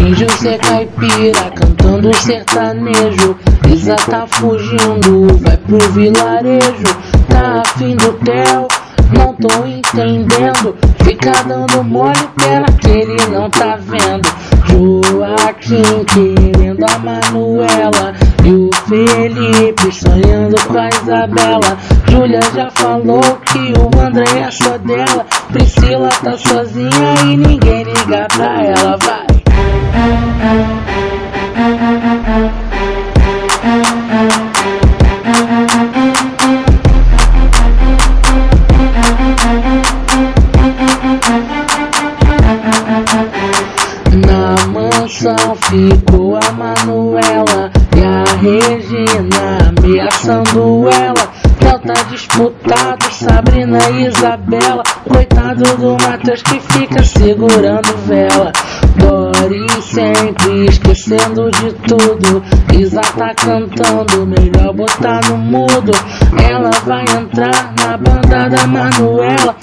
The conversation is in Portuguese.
Fingiu ser caipira, cantando sertanejo. Isa tá fugindo, vai pro vilarejo. Tá afim do Theo, não tô entendendo. Fica dando mole, pena que ele não tá vendo. Joaquim querendo a Manuela e o Felipe sonhando com a Isabela. Júlia já falou que o André é só dela. Priscila tá sozinha e ninguém liga pra ela, vai. Na mansão ficou a Manuela e a Regina ameaçando ela. Theo tá disputado, Sabrina e Isabela. Coitado do Matheus que fica segurando vela. Dori sempre esquecendo de tudo. Isa tá cantando, melhor botar no mudo. Ela vai entrar na banda da Manuela.